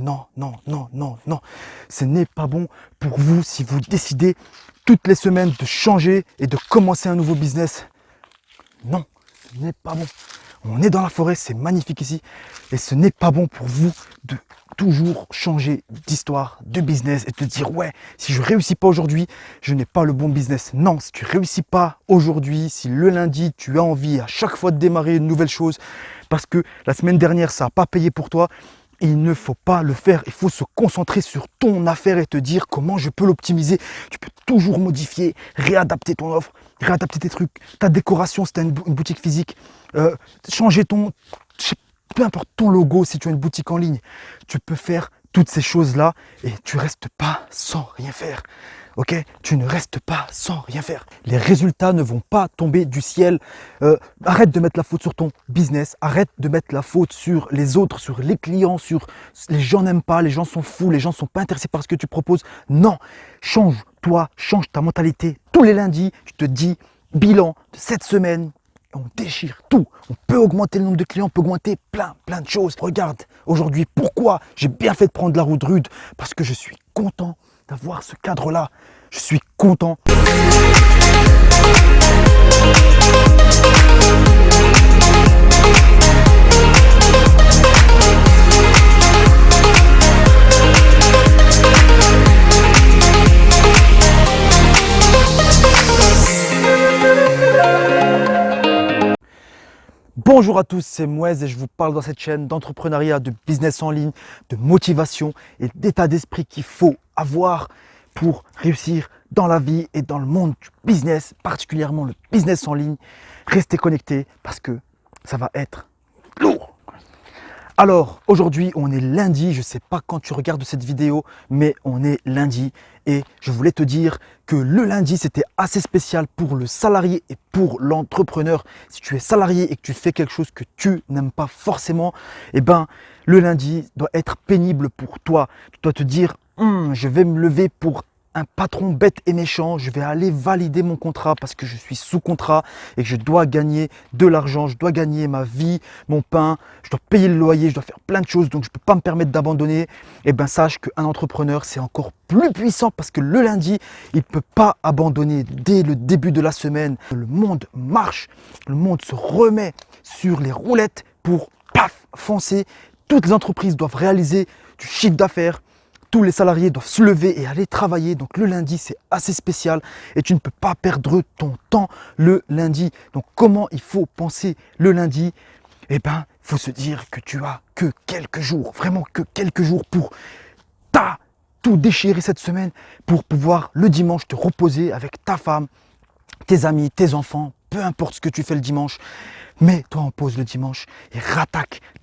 non, non, non, non, non. Ce n'est pas bon pour vous si vous décidez toutes les semaines de changer et de commencer un nouveau business. Non, ce n'est pas bon. On est dans la forêt, c'est magnifique ici. Et ce n'est pas bon pour vous de toujours changer d'histoire, de business et de dire ouais, si je réussis pas aujourd'hui, je n'ai pas le bon business. Non, si tu réussis pas aujourd'hui, si le lundi tu as envie à chaque fois de démarrer une nouvelle chose parce que la semaine dernière ça n'a pas payé pour toi, il ne faut pas le faire. Il faut se concentrer sur ton affaire et te dire comment je peux l'optimiser. Tu peux toujours modifier, réadapter ton offre, réadapter tes trucs, ta décoration si tu as une boutique physique, changer peu importe ton logo si tu as une boutique en ligne. Tu peux faire toutes ces choses-là et tu restes pas sans rien faire. Ok, tu ne restes pas sans rien faire. Les résultats ne vont pas tomber du ciel. Arrête de mettre la faute sur ton business. Arrête de mettre la faute sur les autres, sur les clients, sur les gens n'aiment pas, les gens sont fous, les gens ne sont pas intéressés par ce que tu proposes. Non, change-toi, change ta mentalité. Tous les lundis, je te dis, bilan de cette semaine. On déchire tout. On peut augmenter le nombre de clients, on peut augmenter plein de choses. Regarde, aujourd'hui, pourquoi j'ai bien fait de prendre la route rude? Parce que je suis content d'avoir ce cadre-là. Je suis content. Bonjour à tous, c'est Mouez et je vous parle dans cette chaîne d'entrepreneuriat, de business en ligne, de motivation et d'état d'esprit qu'il faut avoir pour réussir dans la vie et dans le monde du business, particulièrement le business en ligne. Restez connectés parce que ça va être lourd. Alors, aujourd'hui, on est lundi. Je ne sais pas quand tu regardes cette vidéo, mais on est lundi. Et je voulais te dire que le lundi, c'était assez spécial pour le salarié et pour l'entrepreneur. Si tu es salarié et que tu fais quelque chose que tu n'aimes pas forcément, eh ben, le lundi doit être pénible pour toi. Tu dois te dire, je vais me lever pour un patron bête et méchant, je vais aller valider mon contrat parce que je suis sous contrat et que je dois gagner de l'argent, je dois gagner ma vie, mon pain, je dois payer le loyer, je dois faire plein de choses, donc je ne peux pas me permettre d'abandonner. Et bien sache qu'un entrepreneur, c'est encore plus puissant parce que le lundi, il ne peut pas abandonner dès le début de la semaine. Le monde marche, le monde se remet sur les roulettes pour foncer. Toutes les entreprises doivent réaliser du chiffre d'affaires. Tous les salariés doivent se lever et aller travailler. Donc le lundi, c'est assez spécial et tu ne peux pas perdre ton temps le lundi. Donc comment il faut penser le lundi? Eh bien, il faut se dire que tu as que quelques jours, vraiment que quelques jours pour tout déchirer cette semaine pour pouvoir le dimanche te reposer avec ta femme, tes amis, tes enfants, peu importe ce que tu fais le dimanche. Mets-toi en pause le dimanche et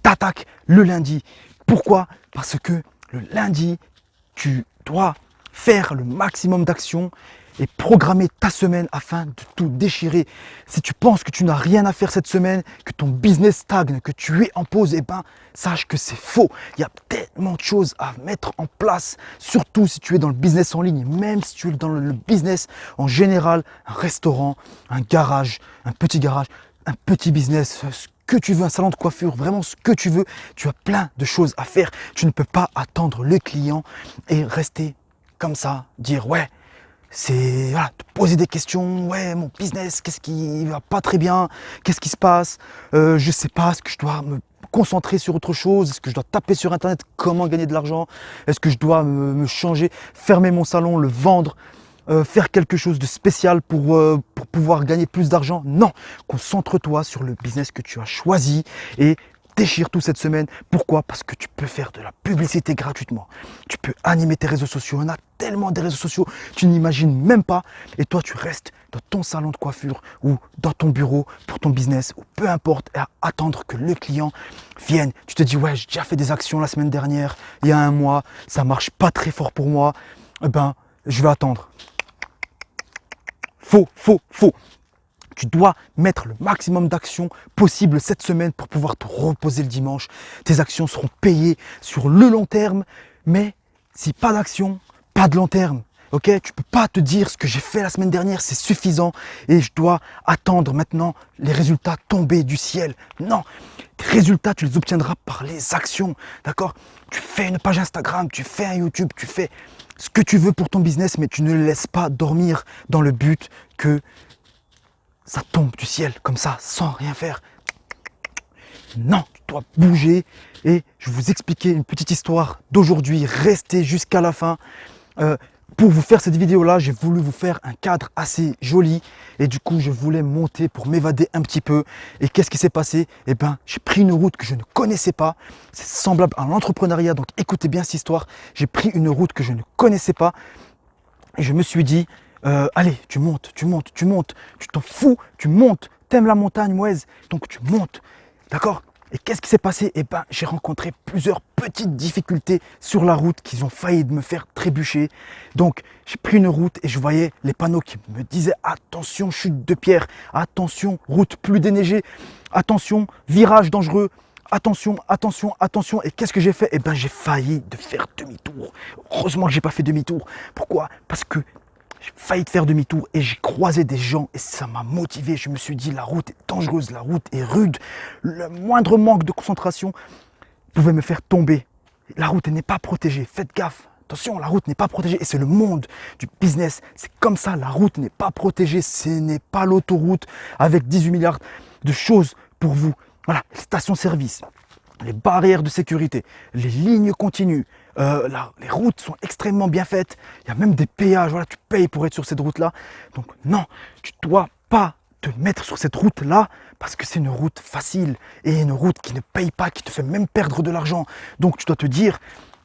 t'attaques le lundi. Pourquoi? Parce que le lundi, tu dois faire le maximum d'actions et programmer ta semaine afin de tout déchirer. Si tu penses que tu n'as rien à faire cette semaine, que ton business stagne, que tu es en pause, eh ben, sache que c'est faux. Il y a tellement de choses à mettre en place, surtout si tu es dans le business en ligne, même si tu es dans le business en général, un restaurant, un garage, un petit business, ce que tu veux, un salon de coiffure, vraiment ce que tu veux, tu as plein de choses à faire. Tu ne peux pas attendre le client et rester comme ça, dire ouais, c'est voilà, te poser des questions, ouais, mon business, qu'est-ce qui va pas très bien, qu'est-ce qui se passe, je sais pas, est-ce que je dois me concentrer sur autre chose, est-ce que je dois taper sur internet comment gagner de l'argent, est-ce que je dois me changer, fermer mon salon, le vendre, faire quelque chose de spécial pour pouvoir gagner plus d'argent. Non, concentre-toi sur le business que tu as choisi et déchire tout cette semaine. Pourquoi? Parce que tu peux faire de la publicité gratuitement. Tu peux animer tes réseaux sociaux. On a tellement de réseaux sociaux, tu n'imagines même pas. Et toi, tu restes dans ton salon de coiffure ou dans ton bureau pour ton business ou peu importe, à attendre que le client vienne. Tu te dis, ouais, j'ai déjà fait des actions la semaine dernière, il y a un mois, ça marche pas très fort pour moi. Eh ben, je vais attendre. Faux. Tu dois mettre le maximum d'actions possible cette semaine pour pouvoir te reposer le dimanche. Tes actions seront payées sur le long terme, mais si pas d'action, pas de long terme. Ok, tu peux pas te dire ce que j'ai fait la semaine dernière, c'est suffisant et je dois attendre maintenant les résultats tomber du ciel. Non, tes résultats, tu les obtiendras par les actions. D'accord? Tu fais une page Instagram, tu fais un YouTube, tu fais ce que tu veux pour ton business, mais tu ne le laisses pas dormir dans le but que ça tombe du ciel comme ça, sans rien faire. Non, tu dois bouger et je vais vous expliquer une petite histoire d'aujourd'hui. Restez jusqu'à la fin. Pour vous faire cette vidéo-là, j'ai voulu vous faire un cadre assez joli et du coup, je voulais monter pour m'évader un petit peu. Et qu'est-ce qui s'est passé? Eh bien, j'ai pris une route que je ne connaissais pas. C'est semblable à l'entrepreneuriat, donc écoutez bien cette histoire. J'ai pris une route que je ne connaissais pas et je me suis dit, allez, tu montes, tu t'en fous, tu montes. T'aimes la montagne, Mouez, donc tu montes, d'accord? Et qu'est-ce qui s'est passé? Eh bien, j'ai rencontré plusieurs petites difficultés sur la route qui ont failli me faire trébucher. Donc, j'ai pris une route et je voyais les panneaux qui me disaient attention, chute de pierre, attention, route plus déneigée, attention, virage dangereux, attention, attention, attention. Et qu'est-ce que j'ai fait? Eh bien, j'ai failli de faire demi-tour. Heureusement que je n'ai pas fait demi-tour. Pourquoi? Parce que j'ai failli de faire demi-tour et j'ai croisé des gens et ça m'a motivé. Je me suis dit, la route est dangereuse, la route est rude. Le moindre manque de concentration pouvait me faire tomber. La route n'est pas protégée. Faites gaffe. Attention, la route n'est pas protégée et c'est le monde du business. C'est comme ça, la route n'est pas protégée. Ce n'est pas l'autoroute avec 18 milliards de choses pour vous. Voilà, les stations-service, les barrières de sécurité, les lignes continues. Les routes sont extrêmement bien faites. Il y a même des péages. Voilà, tu payes pour être sur cette route-là. Donc non, tu ne dois pas te mettre sur cette route-là parce que c'est une route facile et une route qui ne paye pas, qui te fait même perdre de l'argent. Donc tu dois te dire,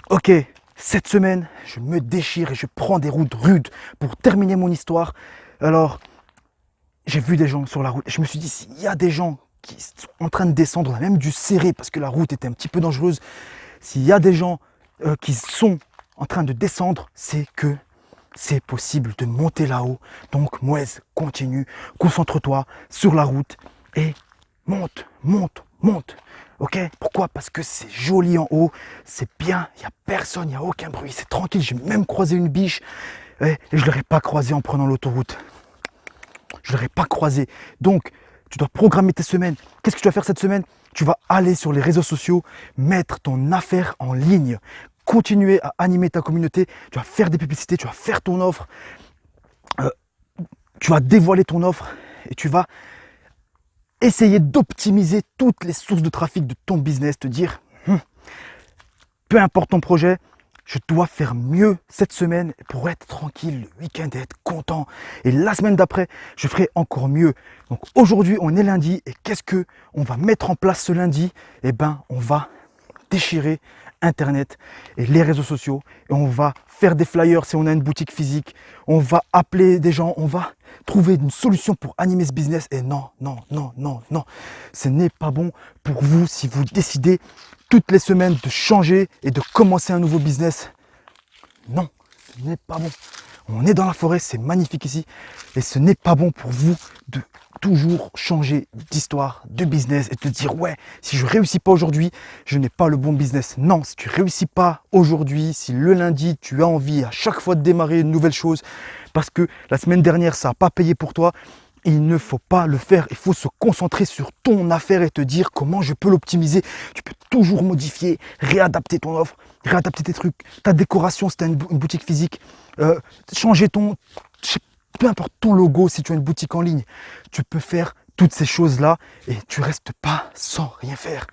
ok, cette semaine, je me déchire et je prends des routes rudes pour terminer mon histoire. Alors, j'ai vu des gens sur la route et je me suis dit, s'il y a des gens qui sont en train de descendre, on a même dû serrer parce que la route était un petit peu dangereuse. S'il y a des gens qui sont en train de descendre, c'est que c'est possible de monter là-haut. Donc, Mouez, continue, concentre-toi sur la route et monte, monte, monte. Ok? Pourquoi? Parce que c'est joli en haut, c'est bien, il n'y a personne, il n'y a aucun bruit, c'est tranquille. J'ai même croisé une biche et je ne l'aurais pas croisée en prenant l'autoroute. Je ne l'aurais pas croisée. Donc, tu dois programmer tes semaines. Qu'est-ce que tu vas faire cette semaine? Tu vas aller sur les réseaux sociaux, mettre ton affaire en ligne, continuer à animer ta communauté, tu vas faire des publicités, tu vas faire ton offre, tu vas dévoiler ton offre et tu vas essayer d'optimiser toutes les sources de trafic de ton business, te dire, peu importe ton projet, je dois faire mieux cette semaine pour être tranquille le week-end et être content. Et la semaine d'après, je ferai encore mieux. Donc aujourd'hui, on est lundi et qu'est-ce qu'on va mettre en place ce lundi? Eh bien, on va déchirer Internet et les réseaux sociaux et on va faire des flyers si on a une boutique physique. On va appeler des gens, on va trouver une solution pour animer ce business. Et non, non, non, non, non. Ce n'est pas bon pour vous si vous décidez toutes les semaines de changer et de commencer un nouveau business. Non, ce n'est pas bon. On est dans la forêt, c'est magnifique ici. Et ce n'est pas bon pour vous de toujours changer d'histoire, de business et te dire ouais, si je réussis pas aujourd'hui, je n'ai pas le bon business. Non, si tu réussis pas aujourd'hui, si le lundi tu as envie à chaque fois de démarrer une nouvelle chose parce que la semaine dernière ça n'a pas payé pour toi, il ne faut pas le faire. Il faut se concentrer sur ton affaire et te dire comment je peux l'optimiser. Tu peux toujours modifier, réadapter ton offre, réadapter tes trucs, ta décoration si tu as une boutique physique, changer peu importe ton logo si tu as une boutique en ligne. Tu peux faire toutes ces choses-là et tu restes pas sans rien faire.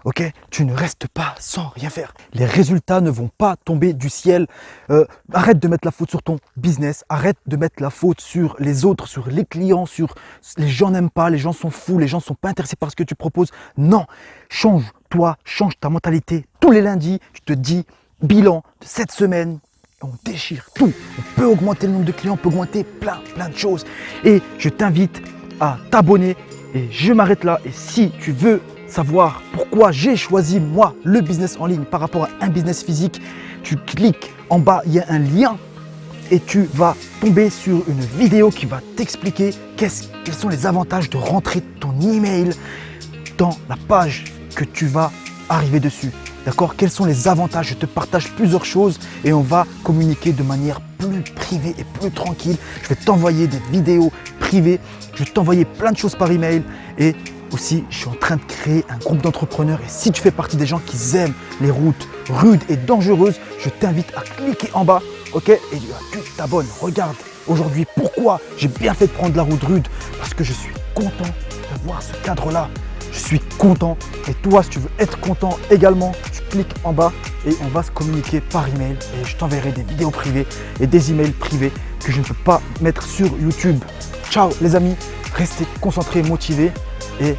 Ok? Tu ne restes pas sans rien faire. Les résultats ne vont pas tomber du ciel. Arrête de mettre la faute sur ton business. Arrête de mettre la faute sur les autres, sur les clients, sur les gens n'aiment pas, les gens sont fous, les gens ne sont pas intéressés par ce que tu proposes. Non, change-toi, change ta mentalité. Tous les lundis, je te dis, bilan de cette semaine. On déchire tout. On peut augmenter le nombre de clients, on peut augmenter plein de choses. Et je t'invite à t'abonner. Et je m'arrête là. Et si tu veux savoir pourquoi j'ai choisi moi le business en ligne par rapport à un business physique, tu cliques en bas, il y a un lien et tu vas tomber sur une vidéo qui va t'expliquer quels sont les avantages de rentrer ton email dans la page que tu vas arriver dessus. D'accord? Quels sont les avantages? Je te partage plusieurs choses et on va communiquer de manière plus privée et plus tranquille. Je vais t'envoyer des vidéos privées, je vais t'envoyer plein de choses par email et aussi je suis en train de créer un groupe d'entrepreneurs et si tu fais partie des gens qui aiment les routes rudes et dangereuses, je t'invite à cliquer en bas, ok? Et tu t'abonnes. Regarde aujourd'hui pourquoi j'ai bien fait de prendre la route rude, parce que je suis content de voir ce cadre-là. Je suis content et toi, si tu veux être content également, tu cliques en bas et on va se communiquer par email et je t'enverrai des vidéos privées et des emails privés que je ne peux pas mettre sur YouTube. Ciao les amis, restez concentrés, motivés et